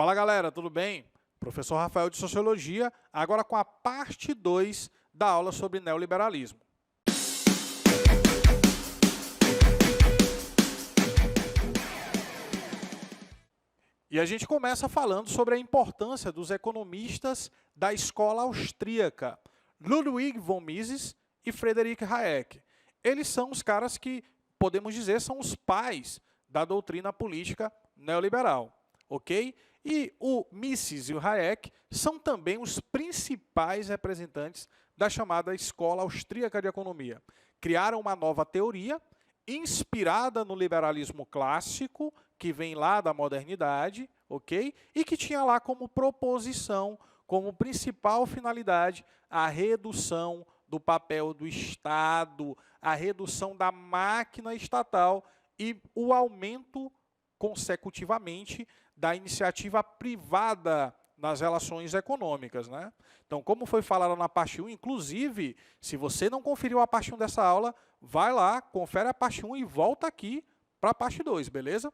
Fala galera, tudo bem? Professor Rafael de Sociologia, agora com a parte 2 da aula sobre neoliberalismo. E a gente começa falando sobre a importância dos economistas da escola austríaca, Ludwig von Mises e Friedrich Hayek. Eles são os caras que, podemos dizer, são os pais da doutrina política neoliberal, ok? E o Mises e o Hayek são também os principais representantes da chamada escola austríaca de economia. Criaram uma nova teoria inspirada no liberalismo clássico, que vem lá da modernidade, ok? E que tinha lá como proposição, como principal finalidade, a redução do papel do Estado, a redução da máquina estatal e o aumento consecutivamente da iniciativa privada nas relações econômicas, né? Então, como foi falado na parte 1, inclusive, se você não conferiu a parte 1 dessa aula, vai lá, confere a parte 1 e volta aqui para a parte 2, beleza?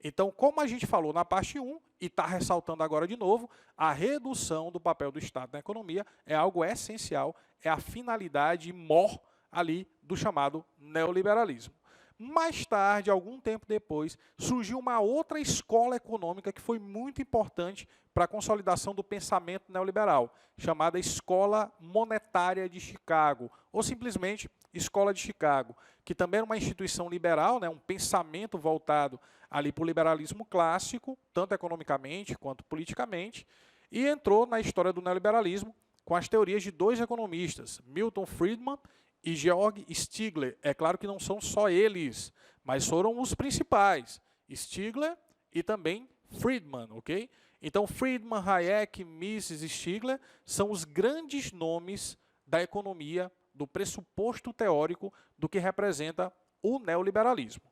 Então, como a gente falou na parte 1, e está ressaltando agora de novo, a redução do papel do Estado na economia é algo essencial, é a finalidade mor ali do chamado neoliberalismo. Mais tarde, algum tempo depois, surgiu uma outra escola econômica que foi muito importante para a consolidação do pensamento neoliberal, chamada Escola Monetária de Chicago, ou simplesmente Escola de Chicago, que também era uma instituição liberal, né, um pensamento voltado ali para o liberalismo clássico, tanto economicamente quanto politicamente, e entrou na história do neoliberalismo com as teorias de dois economistas, Milton Friedman e Georg Stigler. É claro que não são só eles, mas foram os principais, Stigler e também Friedman, ok? Então, Friedman, Hayek, Mises e Stigler são os grandes nomes da economia, do pressuposto teórico do que representa o neoliberalismo.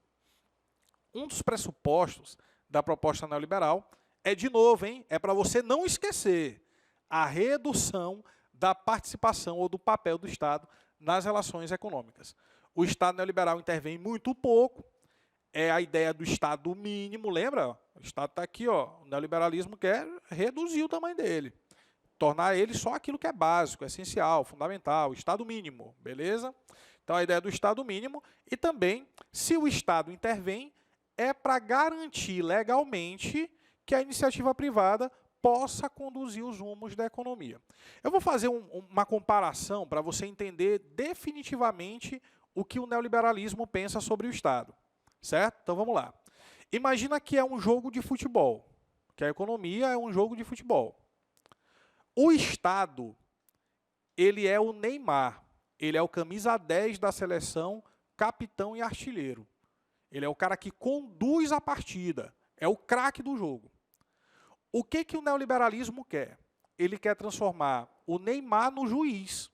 Um dos pressupostos da proposta neoliberal é, de novo, é para você não esquecer, a redução da participação ou do papel do Estado nas relações econômicas. O Estado neoliberal intervém muito pouco, é a ideia do Estado mínimo, lembra? O Estado está aqui, ó, o neoliberalismo quer reduzir o tamanho dele, tornar ele só aquilo que é básico, essencial, fundamental, o Estado mínimo, beleza? Então, a ideia do Estado mínimo e também, se o Estado intervém, é para garantir legalmente que a iniciativa privada possa conduzir os rumos da economia. Eu vou fazer uma comparação para você entender definitivamente o que o neoliberalismo pensa sobre o Estado, certo? Então, vamos lá. Imagina que é um jogo de futebol, que a economia é um jogo de futebol. O Estado, ele é o Neymar, ele é o camisa 10 da seleção, capitão e artilheiro. Ele é o cara que conduz a partida, é o craque do jogo. O que o neoliberalismo quer? Ele quer transformar o Neymar no juiz.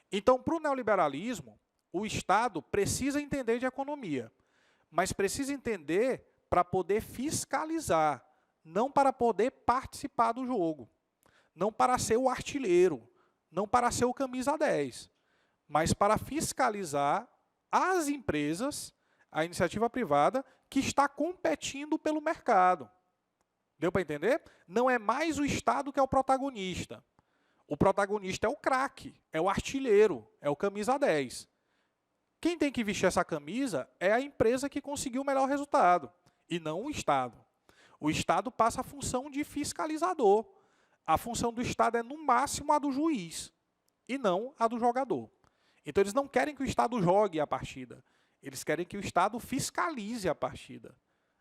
Então, para o neoliberalismo, o Estado precisa entender de economia, mas precisa entender para poder fiscalizar, não para poder participar do jogo, não para ser o artilheiro, não para ser o camisa 10, mas para fiscalizar as empresas, a iniciativa privada, que está competindo pelo mercado. Deu para entender? Não é mais o Estado que é o protagonista. O protagonista é o craque, é o artilheiro, é o camisa 10. Quem tem que vestir essa camisa é a empresa que conseguiu o melhor resultado, e não o Estado. O Estado passa a função de fiscalizador. A função do Estado é, no máximo, a do juiz, e não a do jogador. Então, eles não querem que o Estado jogue a partida. Eles querem que o Estado fiscalize a partida.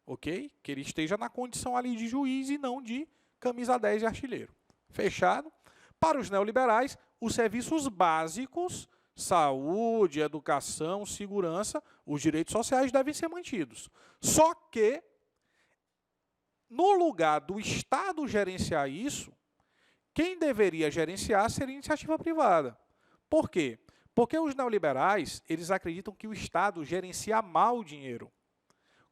Ok? Que ele esteja na condição ali de juiz e não de camisa 10 e artilheiro. Fechado? Para os neoliberais, os serviços básicos, saúde, educação, segurança, os direitos sociais devem ser mantidos. Só que, no lugar do Estado gerenciar isso, quem deveria gerenciar seria a iniciativa privada. Por quê? Porque os neoliberais, eles acreditam que o Estado gerencia mal o dinheiro.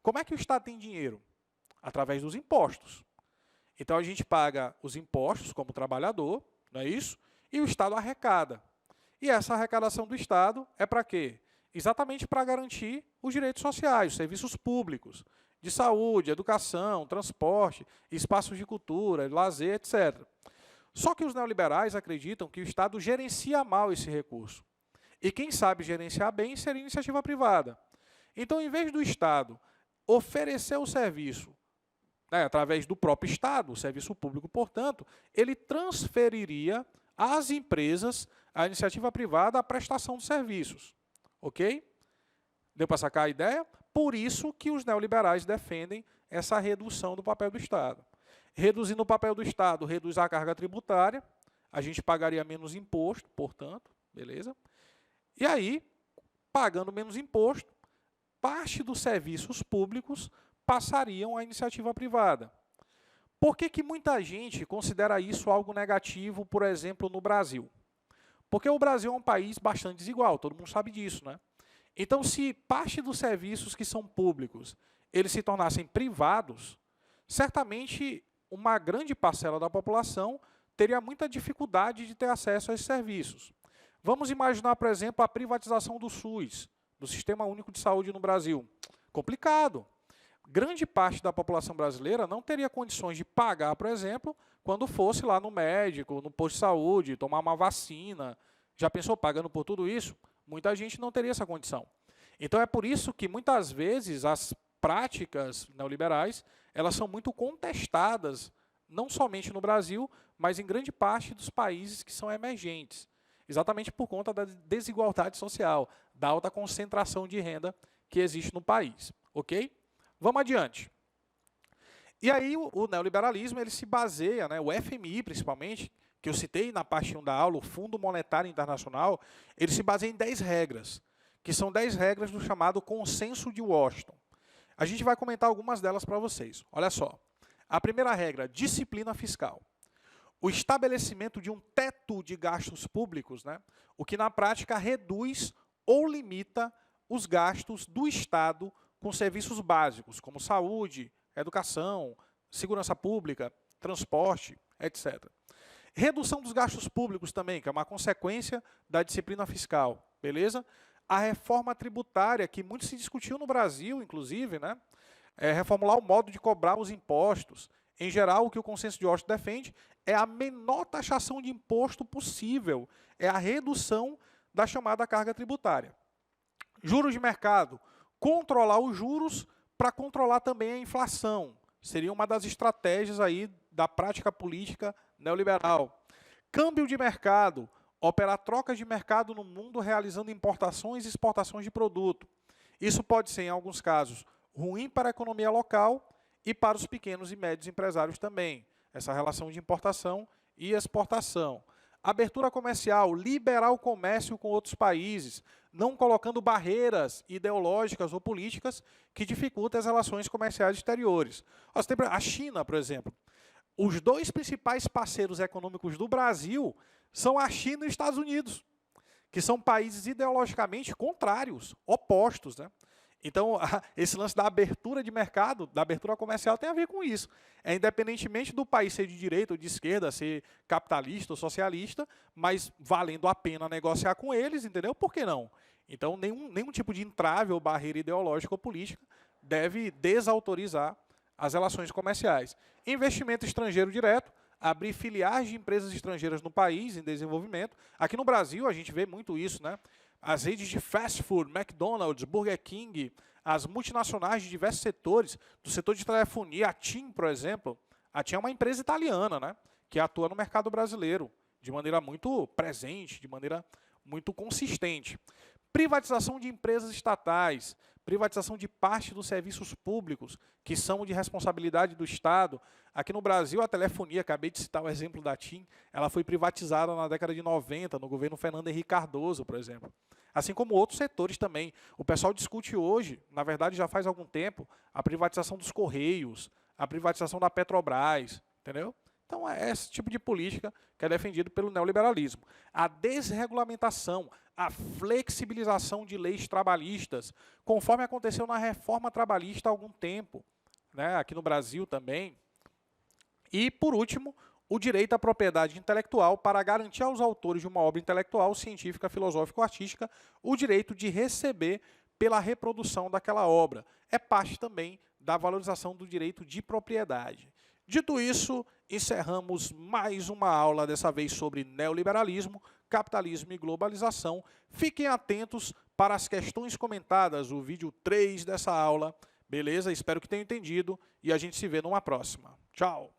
Como é que o Estado tem dinheiro? Através dos impostos. Então, a gente paga os impostos como trabalhador, não é isso? E o Estado arrecada. E essa arrecadação do Estado é para quê? Exatamente para garantir os direitos sociais, os serviços públicos. de saúde, educação, transporte, espaços de cultura, lazer, etc. Só que os neoliberais acreditam que o Estado gerencia mal esse recurso. E quem sabe gerenciar bem seria a iniciativa privada. Então, em vez do Estado oferecer o serviço, né, através do próprio Estado, o serviço público, portanto, ele transferiria às empresas, à iniciativa privada, a prestação de serviços. Ok? Deu para sacar a ideia? Por isso que os neoliberais defendem essa redução do papel do Estado. Reduzindo o papel do Estado, reduz a carga tributária, a gente pagaria menos imposto, portanto, beleza? E aí, pagando menos imposto, parte dos serviços públicos passariam à iniciativa privada. Por que muita gente considera isso algo negativo, por exemplo, no Brasil? Porque o Brasil é um país bastante desigual, todo mundo sabe disso, né? Então, se parte dos serviços que são públicos, eles se tornassem privados, certamente uma grande parcela da população teria muita dificuldade de ter acesso a esses serviços. Vamos imaginar, por exemplo, a privatização do SUS, do Sistema Único de Saúde no Brasil. Complicado. Grande parte da população brasileira não teria condições de pagar, por exemplo, quando fosse lá no médico, no posto de saúde, tomar uma vacina. Já pensou pagando por tudo isso? Muita gente não teria essa condição. Então, é por isso que, muitas vezes, as práticas neoliberais elas são muito contestadas, não somente no Brasil, mas em grande parte dos países que são emergentes. Exatamente por conta da desigualdade social, da alta concentração de renda que existe no país. Ok? Vamos adiante. E aí o neoliberalismo ele se baseia, né, o FMI principalmente, que eu citei na parte 1 da aula, o Fundo Monetário Internacional, ele se baseia em 10 regras, que são 10 regras do chamado Consenso de Washington. A gente vai comentar algumas delas para vocês. Olha só. A primeira regra, disciplina fiscal. O estabelecimento de um teto de gastos públicos, né, o que na prática reduz ou limita os gastos do Estado com serviços básicos, como saúde, educação, segurança pública, transporte, etc. Redução dos gastos públicos também, que é uma consequência da disciplina fiscal, beleza? A reforma tributária, que muito se discutiu no Brasil, inclusive, né? Reformular o modo de cobrar os impostos. Em geral, o que o Consenso de Washington defende é a menor taxação de imposto possível, é a redução da chamada carga tributária. Juros de mercado, controlar os juros para controlar também a inflação. Seria uma das estratégias aí da prática política neoliberal. Câmbio de mercado, operar trocas de mercado no mundo realizando importações e exportações de produto. Isso pode ser, em alguns casos, ruim para a economia local e para os pequenos e médios empresários também. Essa relação de importação e exportação. Abertura comercial, liberar o comércio com outros países, não colocando barreiras ideológicas ou políticas que dificultem as relações comerciais exteriores. A China, por exemplo. Os dois principais parceiros econômicos do Brasil são a China e os Estados Unidos, que são países ideologicamente contrários, opostos, né? Então, esse lance da abertura de mercado, da abertura comercial, tem a ver com isso. Independentemente do país ser de direita ou de esquerda, ser capitalista ou socialista, mas valendo a pena negociar com eles, entendeu? Por que não? Então, nenhum tipo de entrave ou barreira ideológica ou política deve desautorizar as relações comerciais. Investimento estrangeiro direto, abrir filiais de empresas estrangeiras no país, em desenvolvimento. Aqui no Brasil, a gente vê muito isso, né? As redes de fast food, McDonald's, Burger King, as multinacionais de diversos setores, do setor de telefonia, a TIM, por exemplo. A TIM é uma empresa italiana, né, que atua no mercado brasileiro de maneira muito presente, de maneira muito consistente. Privatização de empresas estatais, privatização de parte dos serviços públicos, que são de responsabilidade do Estado. Aqui no Brasil, a telefonia, acabei de citar o exemplo da TIM, ela foi privatizada na década de 90, no governo Fernando Henrique Cardoso, por exemplo. Assim como outros setores também. O pessoal discute hoje, na verdade já faz algum tempo, a privatização dos Correios, a privatização da Petrobras, entendeu? Então, é esse tipo de política que é defendido pelo neoliberalismo. A desregulamentação, a flexibilização de leis trabalhistas, conforme aconteceu na reforma trabalhista há algum tempo, né, aqui no Brasil também. E, por último, o direito à propriedade intelectual para garantir aos autores de uma obra intelectual, científica, filosófica ou artística o direito de receber pela reprodução daquela obra. É parte também da valorização do direito de propriedade. Dito isso, encerramos mais uma aula, dessa vez sobre neoliberalismo, capitalismo e globalização. Fiquem atentos para as questões comentadas, o vídeo 3 dessa aula. Beleza? Espero que tenham entendido e a gente se vê numa próxima. Tchau!